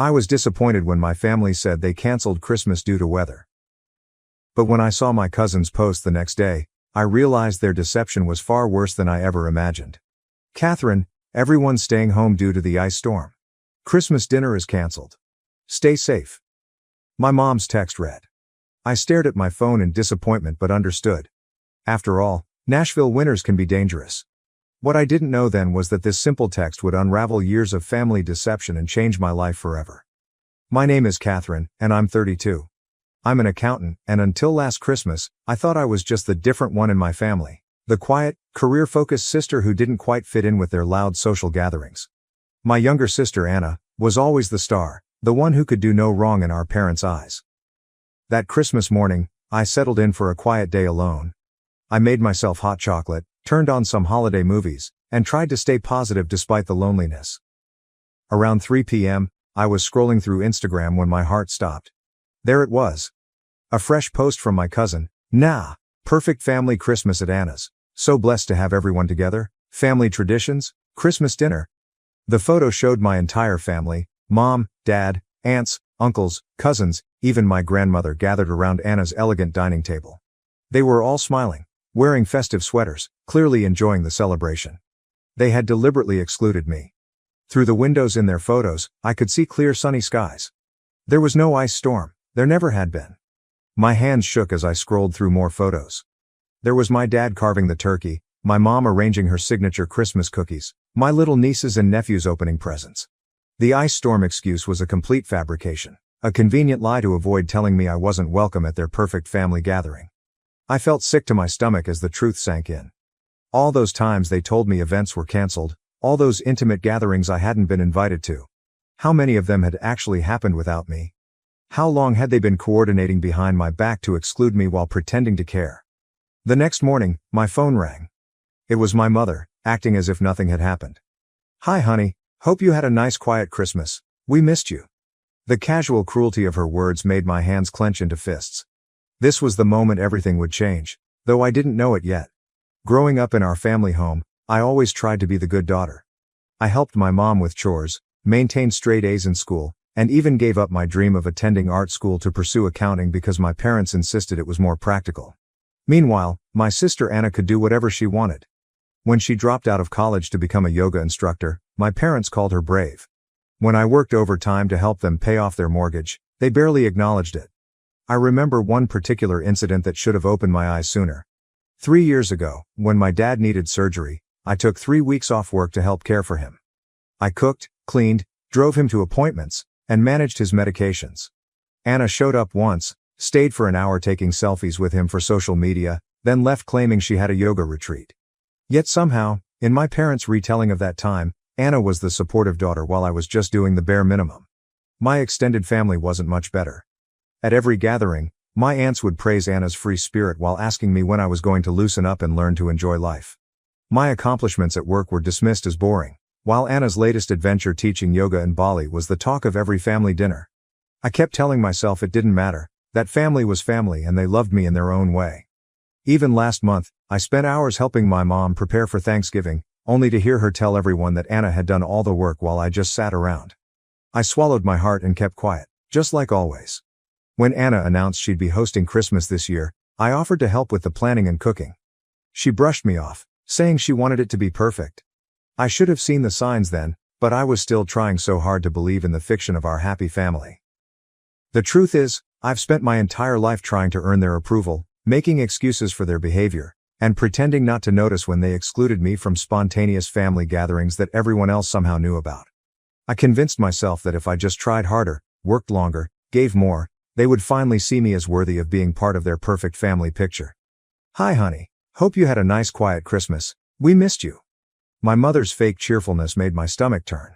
I was disappointed when my family said they canceled Christmas due to weather. But when I saw my cousin's post the next day, I realized their deception was far worse than I ever imagined. Catherine, everyone's staying home due to the ice storm. Christmas dinner is canceled. Stay safe. My mom's text read. I stared at my phone in disappointment but understood. After all, Nashville winters can be dangerous. What I didn't know then was that this simple text would unravel years of family deception and change my life forever. My name is Catherine, and I'm 32. I'm an accountant, and until last Christmas, I thought I was just the different one in my family, the quiet, career-focused sister who didn't quite fit in with their loud social gatherings. My younger sister Anna was always the star, the one who could do no wrong in our parents' eyes. That Christmas morning, I settled in for a quiet day alone. I made myself hot chocolate, turned on some holiday movies, and tried to stay positive despite the loneliness. Around 3 p.m., I was scrolling through Instagram when my heart stopped. There it was. A fresh post from my cousin. Nah, perfect family Christmas at Anna's. So blessed to have everyone together. Family traditions, Christmas dinner. The photo showed my entire family, mom, dad, aunts, uncles, cousins, even my grandmother gathered around Anna's elegant dining table. They were all smiling, wearing festive sweaters, clearly enjoying the celebration. They had deliberately excluded me. Through the windows in their photos, I could see clear sunny skies. There was no ice storm, there never had been. My hands shook as I scrolled through more photos. There was my dad carving the turkey, my mom arranging her signature Christmas cookies, my little nieces and nephews opening presents. The ice storm excuse was a complete fabrication, a convenient lie to avoid telling me I wasn't welcome at their perfect family gathering. I felt sick to my stomach as the truth sank in. All those times they told me events were canceled, all those intimate gatherings I hadn't been invited to. How many of them had actually happened without me? How long had they been coordinating behind my back to exclude me while pretending to care? The next morning, my phone rang. It was my mother, acting as if nothing had happened. "Hi honey, hope you had a nice quiet Christmas. We missed you." The casual cruelty of her words made my hands clench into fists. This was the moment everything would change, though I didn't know it yet. Growing up in our family home, I always tried to be the good daughter. I helped my mom with chores, maintained straight A's in school, and even gave up my dream of attending art school to pursue accounting because my parents insisted it was more practical. Meanwhile, my sister Anna could do whatever she wanted. When she dropped out of college to become a yoga instructor, my parents called her brave. When I worked overtime to help them pay off their mortgage, they barely acknowledged it. I remember one particular incident that should have opened my eyes sooner. 3 years ago, when my dad needed surgery, I took 3 weeks off work to help care for him. I cooked, cleaned, drove him to appointments, and managed his medications. Anna showed up once, stayed for an hour taking selfies with him for social media, then left claiming she had a yoga retreat. Yet somehow, in my parents' retelling of that time, Anna was the supportive daughter while I was just doing the bare minimum. My extended family wasn't much better. At every gathering, my aunts would praise Anna's free spirit while asking me when I was going to loosen up and learn to enjoy life. My accomplishments at work were dismissed as boring, while Anna's latest adventure teaching yoga in Bali was the talk of every family dinner. I kept telling myself it didn't matter, that family was family and they loved me in their own way. Even last month, I spent hours helping my mom prepare for Thanksgiving, only to hear her tell everyone that Anna had done all the work while I just sat around. I swallowed my heart and kept quiet, just like always. When Anna announced she'd be hosting Christmas this year, I offered to help with the planning and cooking. She brushed me off, saying she wanted it to be perfect. I should have seen the signs then, but I was still trying so hard to believe in the fiction of our happy family. The truth is, I've spent my entire life trying to earn their approval, making excuses for their behavior, and pretending not to notice when they excluded me from spontaneous family gatherings that everyone else somehow knew about. I convinced myself that if I just tried harder, worked longer, gave more, they would finally see me as worthy of being part of their perfect family picture. "Hi honey, hope you had a nice quiet Christmas. We missed you." My mother's fake cheerfulness made my stomach turn.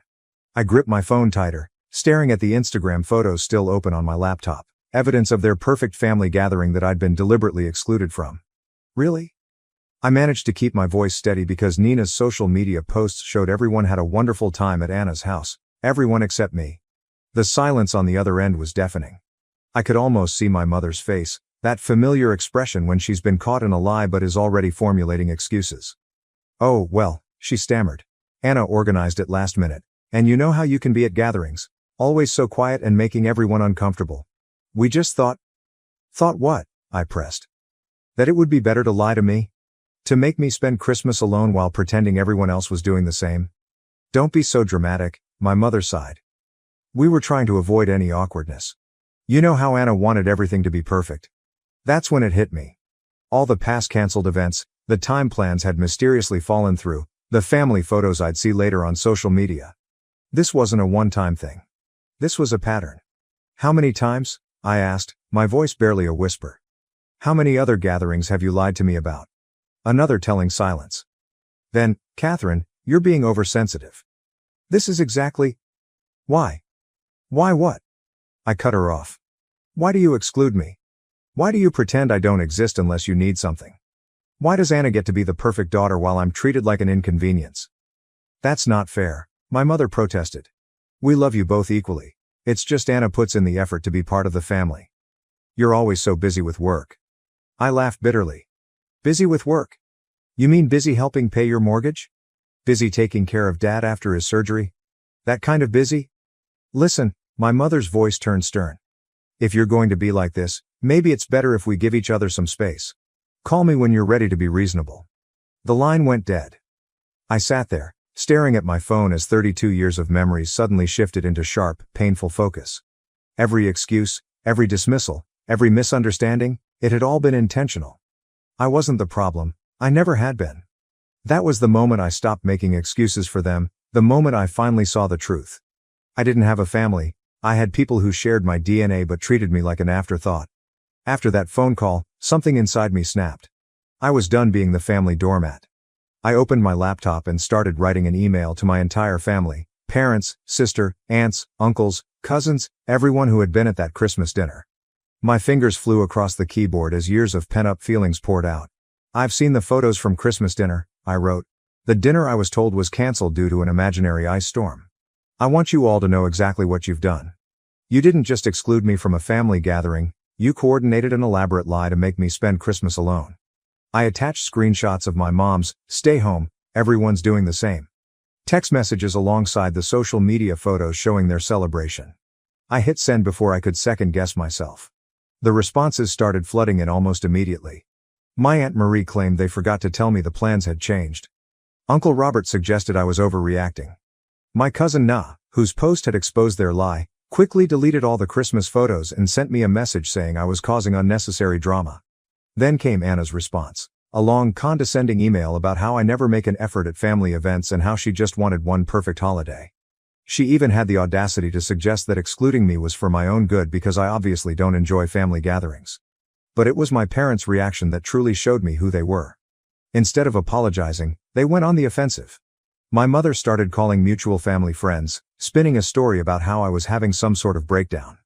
I gripped my phone tighter, staring at the Instagram photos still open on my laptop, evidence of their perfect family gathering that I'd been deliberately excluded from. Really? I managed to keep my voice steady because Nina's social media posts showed everyone had a wonderful time at Anna's house, everyone except me. The silence on the other end was deafening. I could almost see my mother's face, that familiar expression when she's been caught in a lie but is already formulating excuses. "Oh, well," she stammered. "Anna organized it last minute, and you know how you can be at gatherings. Always so quiet and making everyone uncomfortable. We just thought. Thought what? I pressed. That it would be better to lie to me? To make me spend Christmas alone while pretending everyone else was doing the same? Don't be so dramatic, my mother sighed. We were trying to avoid any awkwardness. You know how Anna wanted everything to be perfect. That's when it hit me. All the past cancelled events, the time plans had mysteriously fallen through, the family photos I'd see later on social media. This wasn't a one-time thing. This was a pattern. How many times? I asked, my voice barely a whisper. How many other gatherings have you lied to me about? Another telling silence. Then, Catherine, you're being oversensitive. This is exactly. Why? Why what? I cut her off. Why do you exclude me? Why do you pretend I don't exist unless you need something? Why does Anna get to be the perfect daughter while I'm treated like an inconvenience? That's not fair, my mother protested. We love you both equally. It's just Anna puts in the effort to be part of the family. You're always so busy with work. I laughed bitterly. Busy with work? You mean busy helping pay your mortgage? Busy taking care of Dad after his surgery? That kind of busy? Listen, my mother's voice turned stern. If you're going to be like this, maybe it's better if we give each other some space. Call me when you're ready to be reasonable. The line went dead. I sat there, staring at my phone as 32 years of memories suddenly shifted into sharp, painful focus. Every excuse, every dismissal, every misunderstanding, it had all been intentional. I wasn't the problem, I never had been. That was the moment I stopped making excuses for them, the moment I finally saw the truth. I didn't have a family, I had people who shared my DNA but treated me like an afterthought. After that phone call, something inside me snapped. I was done being the family doormat. I opened my laptop and started writing an email to my entire family, parents, sister, aunts, uncles, cousins, everyone who had been at that Christmas dinner. My fingers flew across the keyboard as years of pent-up feelings poured out. I've seen the photos from Christmas dinner, I wrote. The dinner I was told was cancelled due to an imaginary ice storm. I want you all to know exactly what you've done. You didn't just exclude me from a family gathering, you coordinated an elaborate lie to make me spend Christmas alone. I attached screenshots of my mom's, "Stay home, everyone's doing the same" text messages alongside the social media photos showing their celebration. I hit send before I could second guess myself. The responses started flooding in almost immediately. My Aunt Marie claimed they forgot to tell me the plans had changed. Uncle Robert suggested I was overreacting. My cousin Na, whose post had exposed their lie, quickly deleted all the Christmas photos and sent me a message saying I was causing unnecessary drama. Then came Anna's response. A long, condescending email about how I never make an effort at family events and how she just wanted one perfect holiday. She even had the audacity to suggest that excluding me was for my own good because I obviously don't enjoy family gatherings. But it was my parents' reaction that truly showed me who they were. Instead of apologizing, they went on the offensive. My mother started calling mutual family friends, spinning a story about how I was having some sort of breakdown.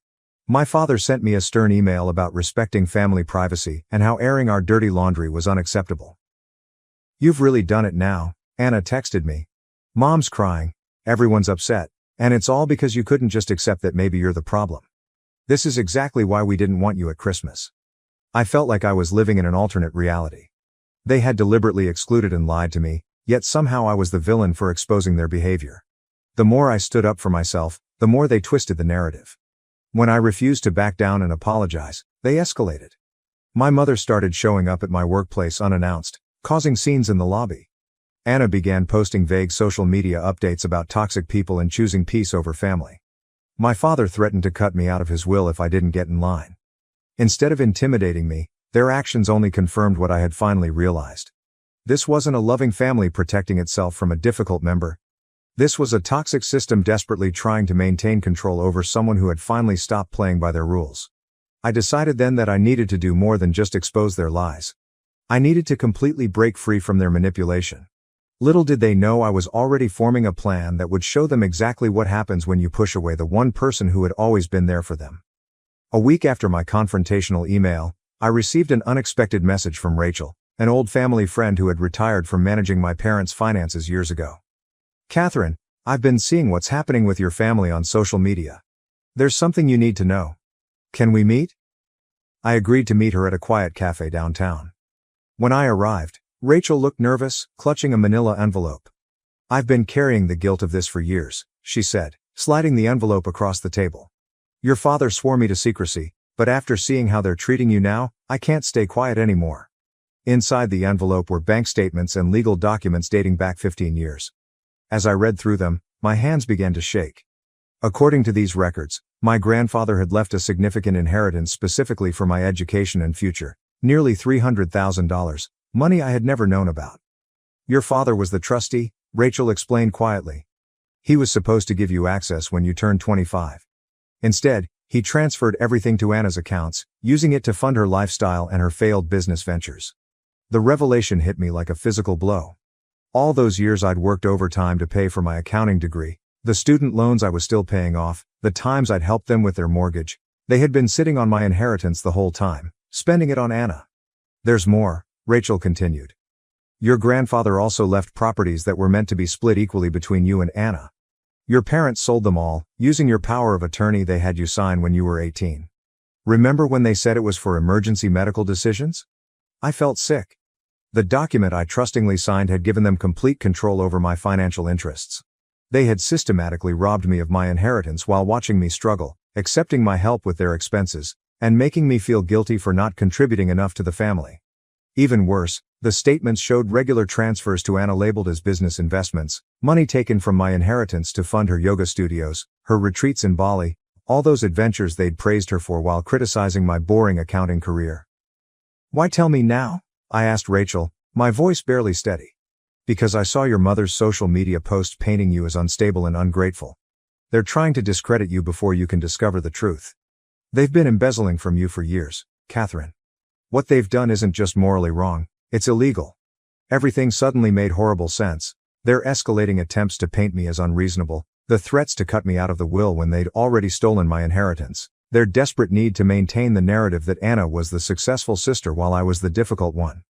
My father sent me a stern email about respecting family privacy and how airing our dirty laundry was unacceptable. You've really done it now, Anna texted me. Mom's crying, everyone's upset, and it's all because you couldn't just accept that maybe you're the problem. This is exactly why we didn't want you at Christmas. I felt like I was living in an alternate reality. They had deliberately excluded and lied to me, yet somehow I was the villain for exposing their behavior. The more I stood up for myself, the more they twisted the narrative. When I refused to back down and apologize, they escalated. My mother started showing up at my workplace unannounced, causing scenes in the lobby. Anna began posting vague social media updates about toxic people and choosing peace over family. My father threatened to cut me out of his will if I didn't get in line. Instead of intimidating me, their actions only confirmed what I had finally realized. This wasn't a loving family protecting itself from a difficult member. This was a toxic system desperately trying to maintain control over someone who had finally stopped playing by their rules. I decided then that I needed to do more than just expose their lies. I needed to completely break free from their manipulation. Little did they know I was already forming a plan that would show them exactly what happens when you push away the one person who had always been there for them. A week after my confrontational email, I received an unexpected message from Rachel, an old family friend who had retired from managing my parents' finances years ago. Catherine, I've been seeing what's happening with your family on social media. There's something you need to know. Can we meet? I agreed to meet her at a quiet cafe downtown. When I arrived, Rachel looked nervous, clutching a manila envelope. I've been carrying the guilt of this for years, she said, sliding the envelope across the table. Your father swore me to secrecy, but after seeing how they're treating you now, I can't stay quiet anymore. Inside the envelope were bank statements and legal documents dating back 15 years. As I read through them, my hands began to shake. According to these records, my grandfather had left a significant inheritance specifically for my education and future, nearly $300,000, money I had never known about. Your father was the trustee, Rachel explained quietly. He was supposed to give you access when you turned 25. Instead, he transferred everything to Anna's accounts, using it to fund her lifestyle and her failed business ventures. The revelation hit me like a physical blow. All those years I'd worked overtime to pay for my accounting degree, the student loans I was still paying off, the times I'd helped them with their mortgage, they had been sitting on my inheritance the whole time, spending it on Anna. There's more, Rachel continued. Your grandfather also left properties that were meant to be split equally between you and Anna. Your parents sold them all, using your power of attorney they had you sign when you were 18. Remember when they said it was for emergency medical decisions? I felt sick. The document I trustingly signed had given them complete control over my financial interests. They had systematically robbed me of my inheritance while watching me struggle, accepting my help with their expenses, and making me feel guilty for not contributing enough to the family. Even worse, the statements showed regular transfers to Anna labeled as business investments, money taken from my inheritance to fund her yoga studios, her retreats in Bali, all those adventures they'd praised her for while criticizing my boring accounting career. Why tell me now? I asked Rachel, my voice barely steady. Because I saw your mother's social media post painting you as unstable and ungrateful. They're trying to discredit you before you can discover the truth. They've been embezzling from you for years, Catherine. What they've done isn't just morally wrong, it's illegal. Everything suddenly made horrible sense. Their escalating attempts to paint me as unreasonable, the threats to cut me out of the will when they'd already stolen my inheritance, their desperate need to maintain the narrative that Anna was the successful sister while I was the difficult one.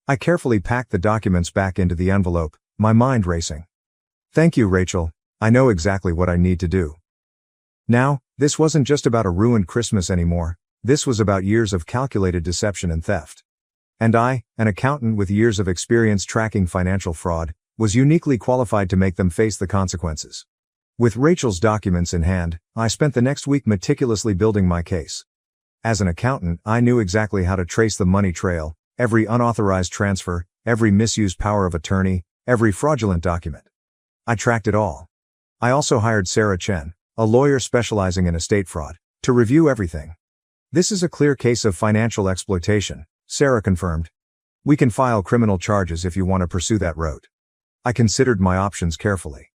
I carefully packed the documents back into the envelope, my mind racing. Thank you, Rachel. I know exactly what I need to do. Now, this wasn't just about a ruined Christmas anymore, this was about years of calculated deception and theft. And I, an accountant with years of experience tracking financial fraud, was uniquely qualified to make them face the consequences. With Rachel's documents in hand, I spent the next week meticulously building my case. As an accountant, I knew exactly how to trace the money trail, every unauthorized transfer, every misused power of attorney, every fraudulent document. I tracked it all. I also hired Sarah Chen, a lawyer specializing in estate fraud, to review everything. This is a clear case of financial exploitation, Sarah confirmed. We can file criminal charges if you want to pursue that route. I considered my options carefully.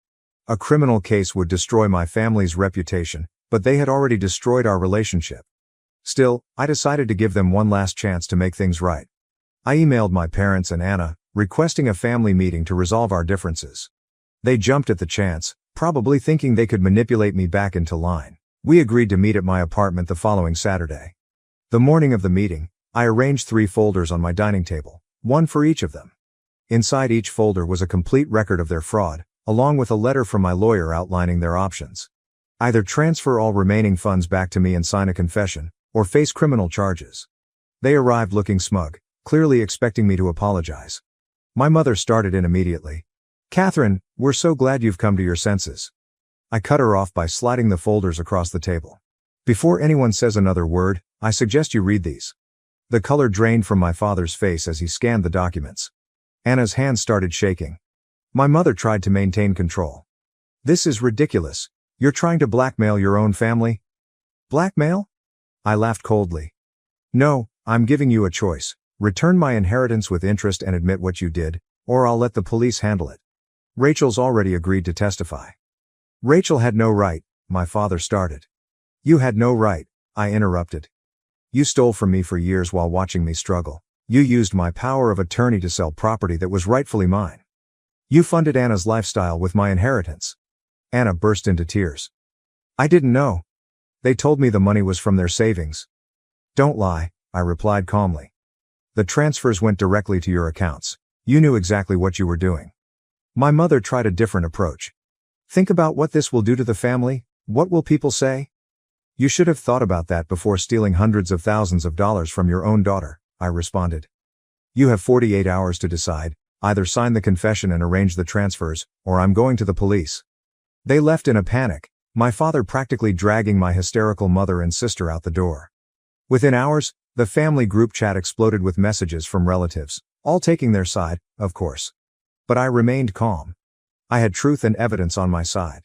A criminal case would destroy my family's reputation, but they had already destroyed our relationship. Still, I decided to give them one last chance to make things right. I emailed my parents and Anna, requesting a family meeting to resolve our differences. They jumped at the chance, probably thinking they could manipulate me back into line. We agreed to meet at my apartment the following Saturday. The morning of the meeting, I arranged 3 folders on my dining table, one for each of them. Inside each folder was a complete record of their fraud, along with a letter from my lawyer outlining their options. Either transfer all remaining funds back to me and sign a confession, or face criminal charges. They arrived looking smug, clearly expecting me to apologize. My mother started in immediately. Catherine, we're so glad you've come to your senses. I cut her off by sliding the folders across the table. Before anyone says another word, I suggest you read these. The color drained from my father's face as he scanned the documents. Anna's hands started shaking. My mother tried to maintain control. This is ridiculous. You're trying to blackmail your own family? Blackmail? I laughed coldly. No, I'm giving you a choice. Return my inheritance with interest and admit what you did, or I'll let the police handle it. Rachel's already agreed to testify. Rachel had no right, my father started. You had no right, I interrupted. You stole from me for years while watching me struggle. You used my power of attorney to sell property that was rightfully mine. You funded Anna's lifestyle with my inheritance. Anna burst into tears. I didn't know. They told me the money was from their savings. Don't lie, I replied calmly. The transfers went directly to your accounts. You knew exactly what you were doing. My mother tried a different approach. Think about what this will do to the family. What will people say? You should have thought about that before stealing hundreds of thousands of dollars from your own daughter, I responded. You have 48 hours to decide. Either sign the confession and arrange the transfers, or I'm going to the police. They left in a panic, my father practically dragging my hysterical mother and sister out the door. Within hours, the family group chat exploded with messages from relatives, all taking their side, of course. But I remained calm. I had truth and evidence on my side.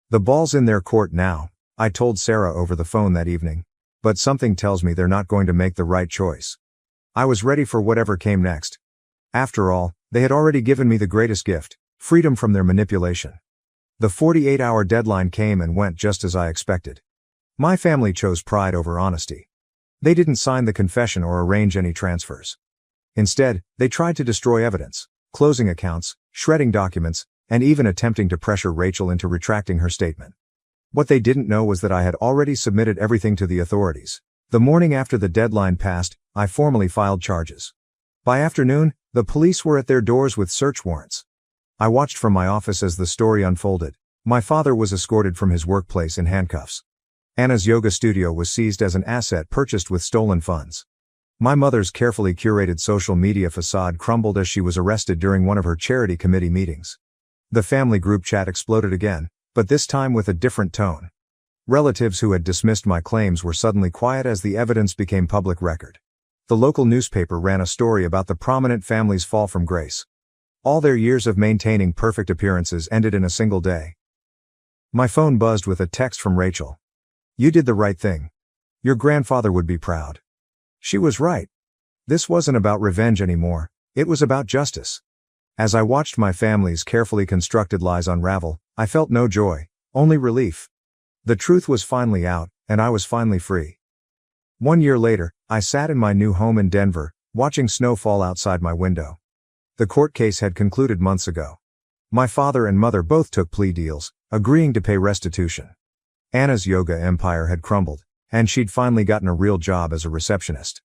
The ball's in their court now, I told Sarah over the phone that evening. But something tells me they're not going to make the right choice. I was ready for whatever came next. After all, they had already given me the greatest gift, freedom from their manipulation. The 48-hour deadline came and went just as I expected. My family chose pride over honesty. They didn't sign the confession or arrange any transfers. Instead, they tried to destroy evidence, closing accounts, shredding documents, and even attempting to pressure Rachel into retracting her statement. What they didn't know was that I had already submitted everything to the authorities. The morning after the deadline passed, I formally filed charges. By afternoon, the police were at their doors with search warrants. I watched from my office as the story unfolded. My father was escorted from his workplace in handcuffs. Anna's yoga studio was seized as an asset purchased with stolen funds. My mother's carefully curated social media facade crumbled as she was arrested during one of her charity committee meetings. The family group chat exploded again, but this time with a different tone. Relatives who had dismissed my claims were suddenly quiet as the evidence became public record. The local newspaper ran a story about the prominent family's fall from grace. All their years of maintaining perfect appearances ended in a single day. My phone buzzed with a text from Rachel. "You did the right thing. Your grandfather would be proud." She was right. This wasn't about revenge anymore, it was about justice. As I watched my family's carefully constructed lies unravel, I felt no joy, only relief. The truth was finally out, and I was finally free. 1 year later, I sat in my new home in Denver, watching snow fall outside my window. The court case had concluded months ago. My father and mother both took plea deals, agreeing to pay restitution. Anna's yoga empire had crumbled, and she'd finally gotten a real job as a receptionist.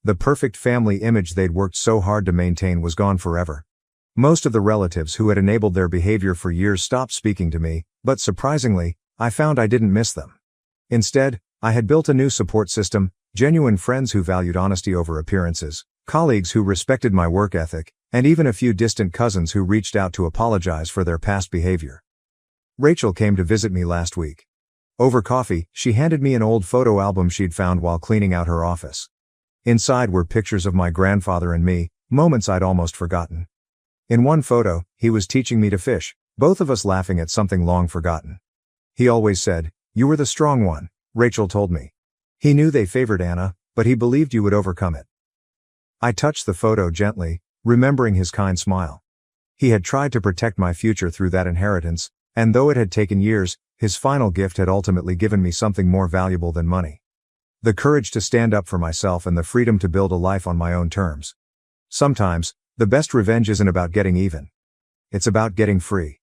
The perfect family image they'd worked so hard to maintain was gone forever. Most of the relatives who had enabled their behavior for years stopped speaking to me, but surprisingly, I found I didn't miss them. Instead, I had built a new support system, genuine friends who valued honesty over appearances, colleagues who respected my work ethic, and even a few distant cousins who reached out to apologize for their past behavior. Rachel came to visit me last week. Over coffee, she handed me an old photo album she'd found while cleaning out her office. Inside were pictures of my grandfather and me, moments I'd almost forgotten. In one photo, he was teaching me to fish, both of us laughing at something long forgotten. He always said, "You were the strong one," Rachel told me. He knew they favored Anna, but he believed you would overcome it. I touched the photo gently, remembering his kind smile. He had tried to protect my future through that inheritance, and though it had taken years, his final gift had ultimately given me something more valuable than money. The courage to stand up for myself and the freedom to build a life on my own terms. Sometimes, the best revenge isn't about getting even. It's about getting free.